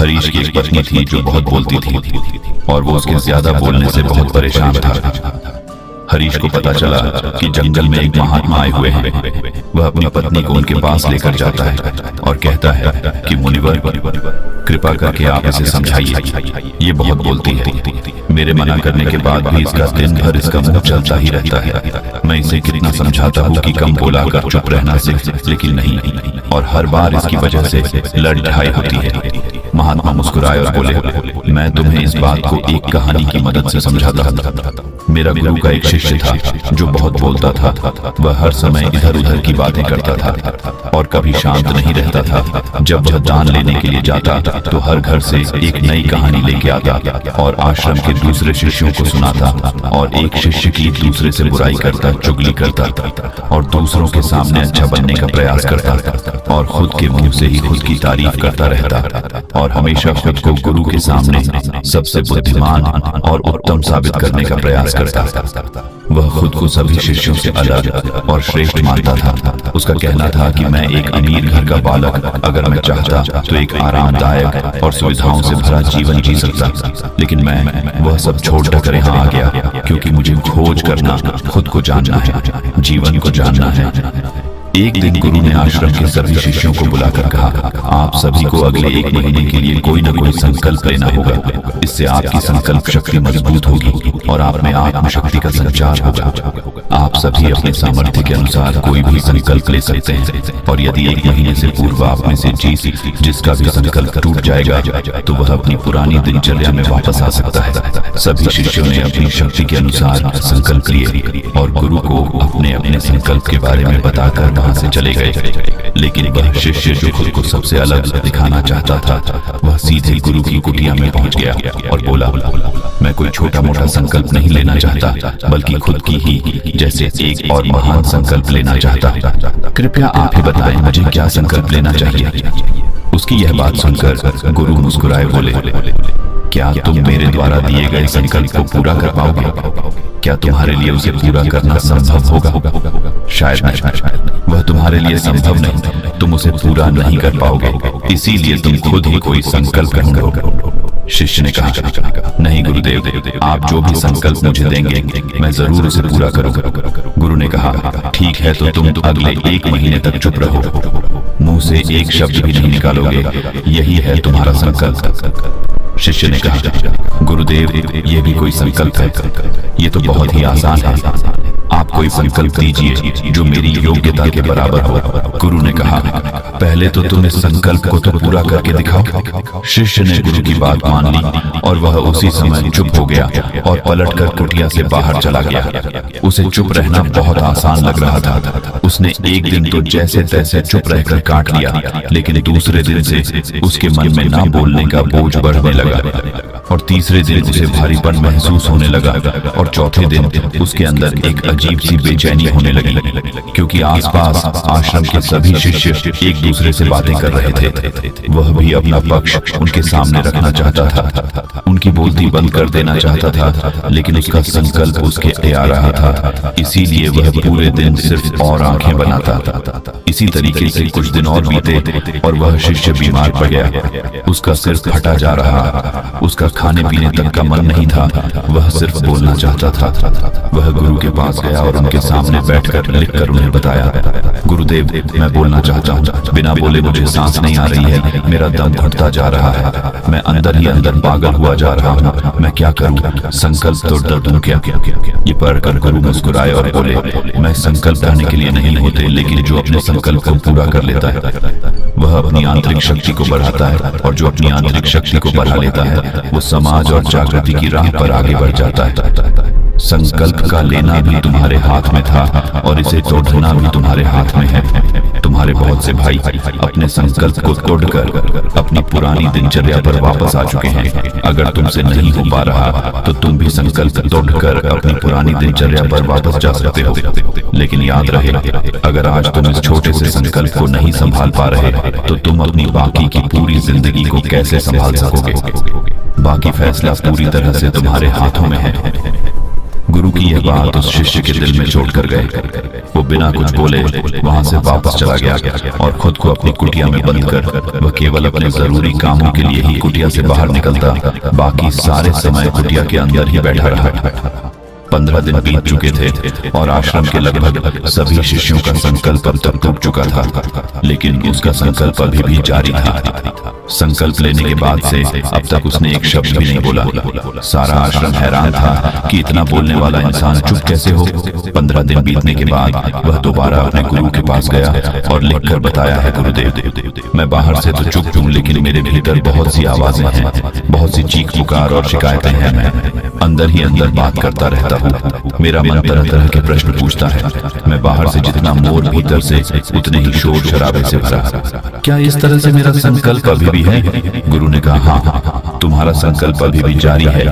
हरीश की एक पत्नी थी जो बहुत बोलती थी और वो उसके ज्यादा बोलने से बहुत परेशान था। हरीश को पता चला कि जंगल में एक महात्मा आए हुए हैं। वह अपनी पत्नी को उनके पास लेकर जाता है और कहता है कि मुनिवर, कृपा करके आप इसे समझाइए, ये बहुत बोलती है। मेरे मना करने के बाद भी इसका दिन भर इसका मुंह चलता ही रहता है। मैं इसे कितना समझाता हूँ कि कम बोला कर चुप रहना सीख, लेकिन नहीं, और हर बार इसकी वजह से लड़ाई होती है। महात्मा मुस्कुराए और बोले, मैं तुम्हें इस बात को एक कहानी की मदद से समझाता हूँ। मेरा गुरु का एक शिष्य था जो बहुत बोलता था। वह हर समय इधर उधर की बातें करता था और कभी शांत नहीं रहता था। जब वह दान लेने के लिए जाता तो हर घर से एक नई कहानी लेके आता और आश्रम के दूसरे शिष्यों को सुनाता, और एक शिष्य की दूसरे से बुराई करता, चुगली करता और दूसरों के सामने अच्छा बनने का प्रयास करता और खुद के मुंह से ही खुद की तारीफ करता रहता और हमेशा खुद को गुरु के सामने सबसे बुद्धिमान और उत्तम साबित करने का प्रयास करता। वह खुद को सभी शिष्यों से अलग और श्रेष्ठ मानता था। उसका कहना था कि मैं एक अमीर घर का बालक, अगर मैं चाहता तो एक आरामदायक और सुविधाओं से भरा जीवन जी सकता, लेकिन मैं वह सब छोड़कर यहाँ आ गया क्योंकि मुझे खोज करना, खुद को जानना है, जीवन को जानना है। एक दिन गुरु ने आश्रम के सभी शिष्यों को बुलाकर कहा, आप सभी को अगले 1 महीने के लिए कोई न कोई संकल्प लेना होगा। इससे आपकी संकल्प शक्ति मजबूत होगी और आप में आत्मशक्ति का संचार होगा। आप सभी अपने सामर्थ्य के अनुसार कोई भी संकल्प ले सकते हैं, और यदि 1 महीने से पूर्व आप में से जिसका भी संकल्प टूट जाएगा तो वह अपनी पुरानी दिनचर्या में वापस आ सकता है। सभी शिष्यों ने अपनी शक्ति के अनुसार संकल्प लिए और गुरु को अपने अपने संकल्प के बारे में बताकर वहां से चले गए। लेकिन वह शिष्य जो खुद को सबसे अलग दिखाना चाहता था, वह सीधे गुरु की कुटिया में पहुंच गया और बोला, मैं कोई छोटा मोटा संकल्प नहीं लेना चाहता, बल्कि खुद की ही जैसे एक और महान संकल्प लेना चाहता। कृपया आप ही बताएं मुझे क्या संकल्प लेना चाहिए। उसकी यह बात सुनकर गुरु मुस्कुराए बोले, क्या तुम मेरे द्वारा दिए गए संकल्प को पूरा कर पाओगे? क्या तुम्हारे लिए उसे पूरा करना संभव होगा? शायद नहीं, वह तुम्हारे लिए संभव नहीं, तुम उसे पूरा नहीं कर पाओगे, इसीलिए तुम खुद ही कोई संकल्प करो। शिष्य ने कहा, नहीं गुरुदेव, आप जो भी संकल्प मुझे देंगे मैं जरूर उसे पूरा करूंगा। गुरु ने कहा, ठीक है, तो तुम अगले 1 महीने तक चुप रहो, मुंह से एक शब्द भी नहीं निकालोगे, यही है तुम्हारा संकल्प। शिष्य ने कहा, गुरुदेव, ये भी कोई संकल्प है? ये तो बहुत ही आसान है, आप कोई संकल्प दीजिए जो मेरी योग्यता के बराबर हो। गुरु ने कहा, पहले तो तुम इस संकल्प को तो पूरा करके दिखाओ। शिष्य ने गुरु की बात मान ली और वह उसी समय चुप हो गया और पलटकर कुटिया से बाहर चला गया। उसे चुप रहना बहुत आसान लग रहा था। उसने एक दिन तो जैसे तैसे चुप रहकर काट लिया, लेकिन दूसरे दिन से उसके मन में ना बोलने का बोझ बढ़ने लगा और तीसरे दिन उसे भारीपन महसूस होने लगा और चौथे दिन उसके अंदर एक अजीब सी बेचैनी होने लगी, क्योंकि आसपास आश्रम के सभी शिष्य एक दूसरे से बातें कर रहे थे। वह भी अपना पक्ष उनके सामने रखना चाहता था, उनकी बोलती बंद कर देना चाहता था, लेकिन उसका संकल्प उसके आ रहा था, इसीलिए वह पूरे दिन सिर्फ और आंखें बनाता था। इसी तरीके से कुछ दिन और बीते और वह शिष्य बीमार पड़ गया। उसका सिर फटा जा रहा, उसका खाने पीने तक का मन नहीं था, वह सिर्फ बोलना चाहता था। वह गुरु के पास गया और उनके सामने बैठकर लिखकर उन्हें बताया, गुरुदेव, मैं बोलना चाहता हूँ, बिना बोले मुझे सांस नहीं आ रही है, मेरा दम घुटता जा रहा है, मैं अंदर ही अंदर पागल हुआ जा रहा हूँ, मैं क्या करूँ? संकल्प तो दूं क्या? ये पढ़कर गुरु मुस्कुराए और बोले, मैं संकल्प लाने के लिए नहीं होते, लेकिन जो अपने संकल्प को पूरा कर लेता है वह अपनी आंतरिक शक्ति को बढ़ाता है, और जो अपनी आंतरिक शक्ति को बढ़ा लेता है वो समाज और जागृति की राह पर आगे बढ़ जाता है। संकल्प का लेना भी तुम्हारे हाथ में था और इसे तोड़ना भी तुम्हारे हाथ में है। तुम्हारे बहुत से भाई अपने संकल्प को तोड़कर अपनी पुरानी दिनचर्या पर वापस आ चुके हैं। अगर तुमसे नहीं हो पा रहा तो तुम भी संकल्प तोड़कर अपनी पुरानी दिनचर्या पर वापस जा सकते हो, लेकिन याद रहे, अगर आज तुम इस छोटे से संकल्प को नहीं संभाल पा रहे तो तुम अपनी बाकी की पूरी जिंदगी को कैसे संभाल सकोगे? बाकी फैसला पूरी तरह से तुम्हारे हाथों में है। गुरु की यह बात उस शिष्य के दिल में चोट कर गए। वो बिना कुछ बोले वहां से वापस चला गया और खुद को अपनी कुटिया में बंद कर वह केवल अपने जरूरी कामों के लिए ही कुटिया से बाहर निकलता, बाकी सारे समय कुटिया के अंदर ही बैठा रहा। 15 दिन बीत चुके थे और आश्रम के लगभग सभी शिष्यों का संकल्प अब तक टूट चुका था, लेकिन उसका संकल्प अभी भी जारी था। संकल्प लेने के बाद से अब तक उसने एक शब्द भी नहीं बोला। सारा आश्रम हैरान था कि इतना बोलने वाला इंसान चुप कैसे हो। 15 दिन बीतने के बाद वह दोबारा अपने गुरु के पास गया और लिखकर बताया है, गुरुदेव, मैं बाहर से तो चुप हूँ, लेकिन मेरे भीतर बहुत सी आवाजें हैं, बहुत सी चीख पुकार और शिकायतें हैं। मैं अंदर ही अंदर बात करता रहता हूँ। मेरा मन तरह तरह के प्रश्न पूछता है। मैं बाहर से जितना मोर, भीतर से उतने ही शोर शराबे से भरा। क्या इस तरह से मेरा संकल्प अभी भी है? गुरु ने कहा, हाँ, तुम्हारा संकल्प अभी भी जारी है,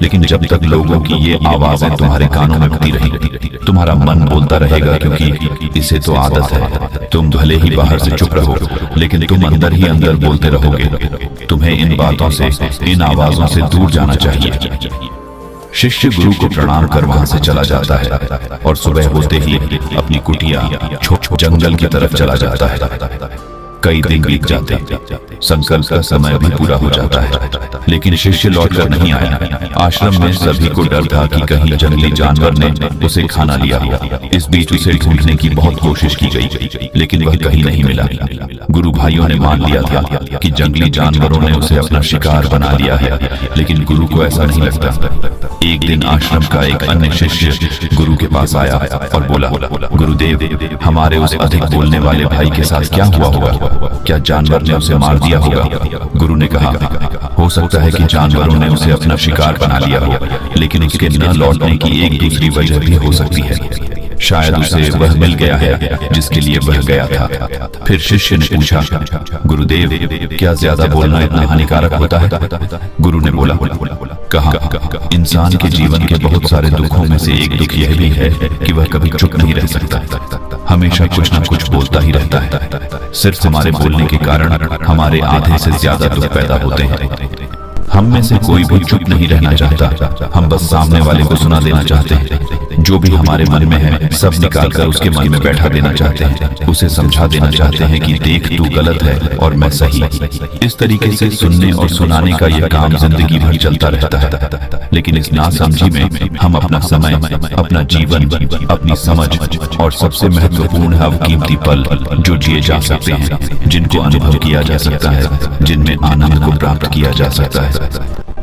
लेकिन जब तक लोगों की ये आवाजें तुम्हारे कानों में बजती रहेंगी, तुम्हारा मन बोलता रहेगा, क्योंकि इसे तो आदत है। तुम भले ही बाहर से चुप रहो, लेकिन तुम अंदर ही अंदर बोलते रहोगे। तुम्हें इन बातों से, इन आवाजों से दूर जाना चाहिए। शिष्य गुरु को प्रणाम कर वहां से चला जाता है और सुबह होते ही अपनी कुटिया जंगल की तरफ चला जाता है। कई दिन बीत जाते, संकल्प का समय भी पूरा हो जाता है, लेकिन शिष्य लौटकर नहीं आया। आश्रम में सभी को डर था कि कहीं जंगली जानवर ने उसे खाना लिया हो। इस बीच उसे ढूंढने की बहुत कोशिश की गई, लेकिन वह कहीं नहीं मिला। गुरु भाइयों ने मान लिया था कि जंगली जानवरों ने उसे अपना शिकार बना लिया है, लेकिन गुरु को ऐसा नहीं लगता। एक दिन आश्रम का एक अन्य शिष्य गुरु के पास आया और बोला, गुरुदेव, हमारे उस अधिक बोलने वाले भाई के साथ क्या हुआ होगा? क्या जानवर ने उसे मार दिया होगा? गुरु ने कहा, हो सकता है कि जानवरों ने उसे अपना शिकार बना लिया हो, लेकिन उसके न लौटने की एक दूसरी वजह भी हो सकती है। शायद उसे वह मिल गया है जिसके लिए वह गया था। फिर शिष्य ने पूछा, गुरुदेव, क्या ज्यादा बोलना इतना हानिकारक होता है? गुरु ने बोला, कहा, इंसान के जीवन के बहुत सारे दुखों में से एक दुख यह भी है कि वह कभी चुप नहीं रह सकता, हमेशा कुछ न कुछ बोलता ही रहता है। सिर्फ हमारे बोलने के कारण हमारे आधे से ज्यादा दुख पैदा होते हैं। हम में से कोई भी चुप नहीं रहना चाहता, हम बस सामने वाले को सुना देना चाहते हैं। जो भी हमारे मन में है सब निकाल कर उसके मन में बैठा देना चाहते हैं, उसे समझा देना चाहते हैं कि देख, तू गलत है और मैं सही। इस तरीके से सुनने और सुनाने का यह काम जिंदगी भर चलता रहता है, लेकिन इस नासमझी में हम अपना समय, अपना जीवन, अपनी समझ और सबसे महत्वपूर्ण है कीमती पल जो जिए जा सकते हैं, जिनको अनुभव किया जा सकता है, जिनमें आनंद को प्राप्त किया जा सकता है,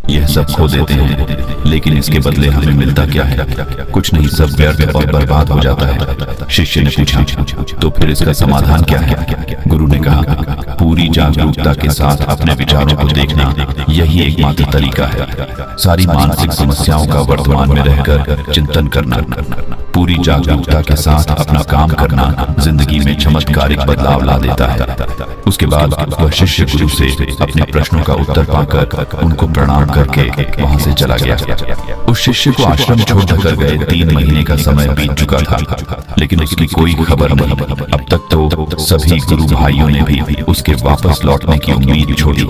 यह सब खो देते हैं। लेकिन इसके बदले हमें मिलता क्या है? कुछ नहीं, सब व्यर्थ और बर्बाद हो जाता है। शिष्य ने पूछा, तो फिर इसका समाधान क्या है? गुरु ने कहा, पूरी जागरूकता के साथ अपने विचारों को देखना, यही एकमात्र तरीका है। सारी मानसिक समस्याओं का वर्तमान में रहकर चिंतन करना, पूरी जागरूकता के साथ अपना काम करना जिंदगी में चमत्कारिक बदलाव ला देता है। उसके बाद वह शिष्य गुरु से अपने प्रश्नों का उत्तर पाकर उनको प्रणाम करके वहां से चला गया। उस शिष्य को आश्रम छोड़कर कर गए 3 महीने का समय बीत चुका था, लेकिन उसकी कोई खबर नहीं। अब तक तो सभी गुरु भाइयों ने भी उसके वापस लौटने की उम्मीद छोड़ी,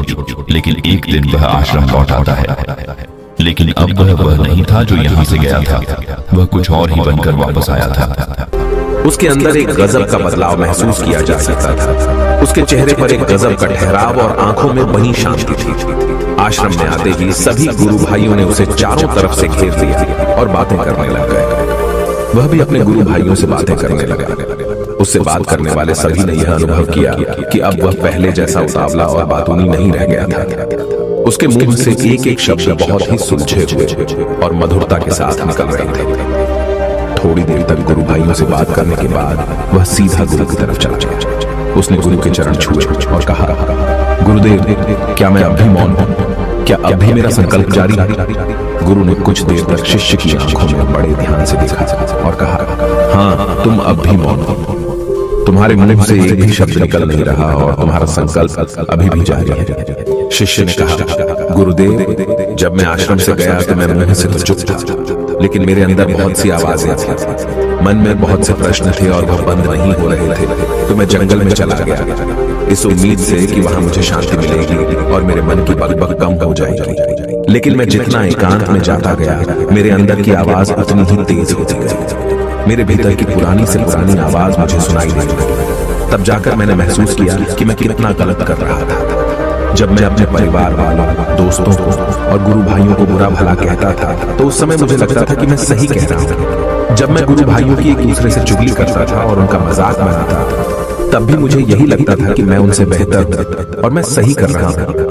लेकिन एक दिन वह आश्रम लौट आता है। लेकिन अब वह नहीं था जो यहाँ से गया था, वह कुछ और ही बनकर वापस आया था। उसके अंदर एक गजब का बदलाव महसूस किया जा सकता था। उसके चेहरे पर एक गजब का ठहराव और आंखों में बनी शांति थी। आश्रम में आते ही सभी गुरु भाइयों ने उसे चारों तरफ से घेर लिया और बातें करने लग गए। वह भी अपने गुरु भाइयों से बातें करने लगा। उससे बात करने वाले सभी ने यह अनुभव किया कि अब वह पहले जैसा उतावला और बातूनी नहीं रह गया था। उसके मुंह से एक एक शब्द बहुत ही सुलझे हुए और मधुरता के साथ निकल रहे थे। थोड़ी देर तक गुरु भाइयों से बात करने के बाद वह सीधा गुरु की तरफ चला गया। उसने गुरु के चरण छुए और कहा, गुरुदेव, क्या मैं अब भी मौन हूं? क्या अब भी मेरा संकल्प जारी है? गुरु ने कुछ देर तक शिष्य की आंखों में बड़े ध्यान से देखा और कहा, हाँ, तुम अब भी मौन हो। तुम्हारे मुंह से एक भी शब्द निकल नहीं रहा और तुम्हारा संकल्प अभी भी जारी है। शिष्य ने कहा, गुरुदेव, जब मैं आश्रम से गया तो मैं मुंह से तो चुप था, लेकिन मेरे अंदर बहुत सी आवाजें थी। मन में बहुत से प्रश्न थे और वह बंद नहीं हो रहे थे, तो मैं जंगल में चला गया, इस उम्मीद से कि वहां मुझे शांति मिलेगी और मेरे मन की बकबक कम हो जाएगी। लेकिन मैं जितना एकांत में जाता गया, मेरे अंदर की आवाज उतनी ही तेज होती गई। मेरे भीतर की पुरानी से पुरानी आवाज मुझे सुनाई देने लगी। तब जाकर मैंने महसूस किया कि मैं कितना गलत कर रहा था। जब मैं अपने परिवार वालों, दोस्तों को और गुरु भाइयों को बुरा भला कहता था, तो उस समय मुझे लगता था कि मैं सही कह रहा हूँ। जब मैं गुरु भाइयों की एक दूसरे से चुगली करता था और उनका मजाक बनाता था, तब भी मुझे यही लगता था कि मैं उनसे बेहतर और मैं सही कर रहा हूँ।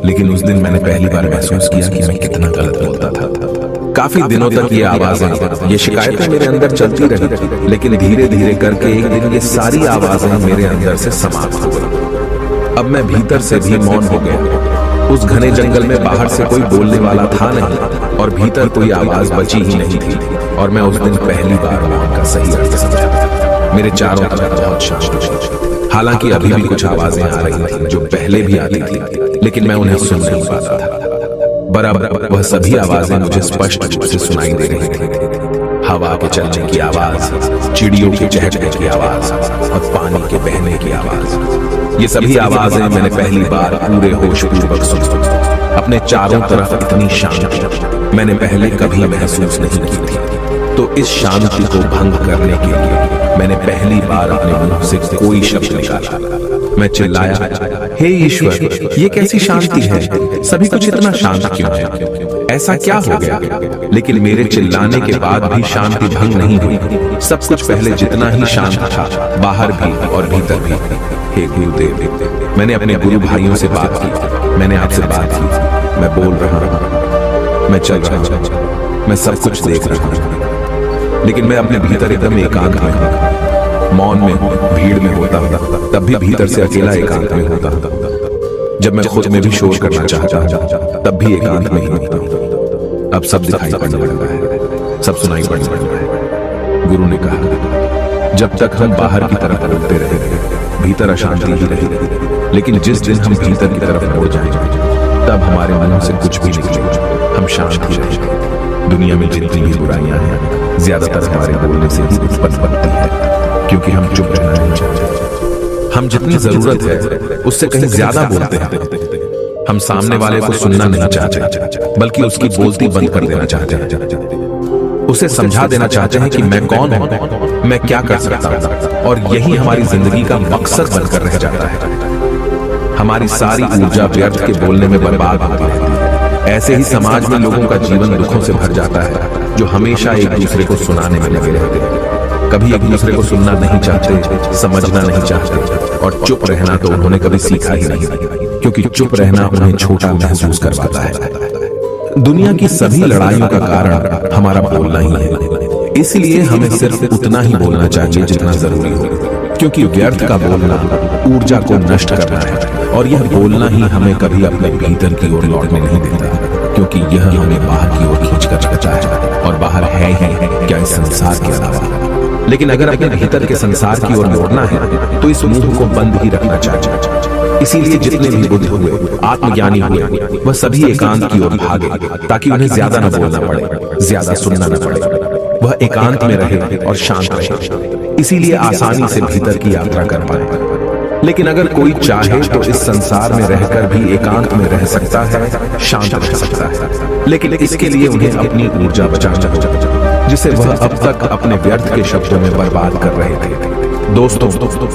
लेकिन उस दिन मैंने पहली बार महसूस किया कि मैं कितना गलत बोलता था। काफी दिनों तक ये आवाजें, ये शिकायतें मेरे अंदर चलती रही, लेकिन धीरे धीरे करके एक दिन ये सारी आवाजें मेरे अंदर से समाप्त हो गई। अब मैं भीतर से भी मौन हो गया। उस घने जंगल में बाहर से कोई बोलने वाला था नहीं और भीतर कोई आवाज बची ही नहीं थी। और मैं उस दिन पहली बार मौन का सही अर्थ समझा। मेरे चारों तरफ बहुत शांति थी। हालांकि अभी भी कुछ आवाजें आ रही थी जो पहले भी आती थी, लेकिन मैं उन्हें सुन नहीं पाता था। बराबर वह सभी आवाजें मुझे स्पष्ट रूप से सुनाई दे रही थी। हवा के चलने की आवाज, चिड़ियों के चहकने की आवाज और पानी के बहने की आवाज। ये सभी आवाजें मैंने पहली बार पूरे होशपूर्वक सुनी। अपने चारों तरफ इतनी शांति मैंने पहले कभी महसूस नहीं की थी। तो इस शांति को भंग करने के लिए मैंने पहली बार अपने मुंह से कोई शब्द निकाला। मैं चिल्लाया, हे ईश्वर, ये कैसी शांति है? सभी कुछ इतना शांत क्यों है? ऐसा क्या हो गया? लेकिन मेरे चिल्लाने के बाद भी शांति भंग नहीं हुई। सब कुछ पहले जितना ही शांत था, बाहर भी और भीतर भी। हे गुरुदेव, मैंने अपने गुरु भाइयों से बात की, मैंने आपसे बात की, मैं बोल रहा हूँ, मैं चल रहा हूँ, मैं सब कुछ देख रहा हूँ, लेकिन मैं अपने भीतर एकदम एकांत में हूँ, मौन में हूँ, भीड़ में होता हूँ, तब भी भीतर से अकेला एकांत में होता हूँ। जब मैं खुद में भी शोर करना चाहता हूँ, तब भी एकांत में ही होता हूँ। अब सब दिखाई पड़ने लगा है, सब सुनाई पड़ने लगा है। गुरु ने कहा, जब तक हम बाहर की तरफ बोलते रहेंगे, भीतर अशांति ही रहेगी। लेकिन जिस दिन हम भीतर की तरफ मुड़ जाएंगे, तब हमारे मन से कुछ भी निकलेगा, हम शांत ही रहेंगे। दुनिया में जितनी भी बुराइयां हैं, ज्यादातर हमारे बोलने से ही उत्पन्न बनती है, क्योंकि हम चुप रहना नहीं चाहते। हम जितनी जरूरत है उससे कहीं ज्यादा बोलते हैं। हम सामने वाले को सुनना नहीं चाहते, बल्कि उसकी बोलती बंद कर देना चाहते हैं। उसे समझा देना चाहते हैं कि मैं कौन हूं, मैं क्या कर सकता हूं, और यही हमारी जिंदगी का मकसद बनकर रह जाता है। हमारी सारी ऊर्जा व्यर्थ के बोलने में बर्बाद होती है। ऐसे ही समाज में लोगों का जीवन दुखों से भर जाता है, जो हमेशा एक दूसरे को सुनाने में लगे रहते हैं। कभी एक दूसरे को सुनना नहीं चाहते, समझना नहीं चाहते, और चुप रहना तो उन्होंने कभी सीखा ही नहीं, क्योंकि चुप रहना उन्हें छोटा महसूस करवाता है। दुनिया की सभी लड़ाइयों का कारण हमारा बोलना ही है। इसलिए हमें सिर्फ उतना ही बोलना चाहिए जितना जरूरी हो, क्योंकि व्यर्थ का बोलना ऊर्जा को नष्ट करना है, और यह बोलना ही हमें कभी अपने भीतर की ओर लौटने नहीं देता, क्योंकि यह हमें बाहर की ओर खींच कर रखता है, और बाहर है ही क्या इस संसार के अलावा। लेकिन अगर अपने भीतर के संसार की ओर लौटना है, तो इस मुंह को बंद ही रखना चाहिए। इसीलिए जितने भी बुद्ध हुए, आत्मज्ञानी हुए, वह सभी एकांत की ओर भागे, ताकि उन्हें ज्यादा न बोलना पड़े, ज्यादा सुनना न पड़े। वह एकांत में रहे और शांत रहे, इसीलिए आसानी से भीतर की यात्रा कर पाए। लेकिन अगर कोई चाहे तो इस संसार में रहकर भी एकांत में रह सकता है, शांत रह सकता है, लेकिन इसके लिए उन्हें अपनी ऊर्जा बचाना होगा, जिसे वह अब तक अपने व्यर्थ के शब्दों में बर्बाद कर रहे थे। दोस्तों,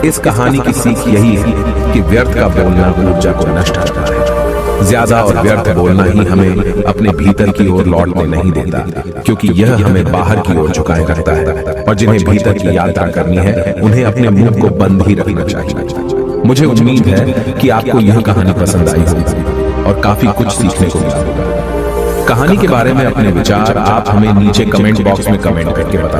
इस कहानी की सीख यही है कि व्यर्थ का बोलना ऊर्जा को नष्ट करता है। ज्यादा और व्यर्थ बोलना ही हमें अपने भीतर की ओर लौटने नहीं देता, क्योंकि यह हमें बाहर की ओर झुकाए रखता है, और जिन्हें भीतर की यात्रा करनी है, उन्हें अपने मुंह को बंद ही रखना चाहिए। मुझे उम्मीद है कि आपको यह कहानी पसंद आई होगी और काफी कुछ सीखने को मिला होगा। कहानी के बारे में अपने विचार आप हमें नीचे कमेंट बॉक्स में कमेंट करके बताएं।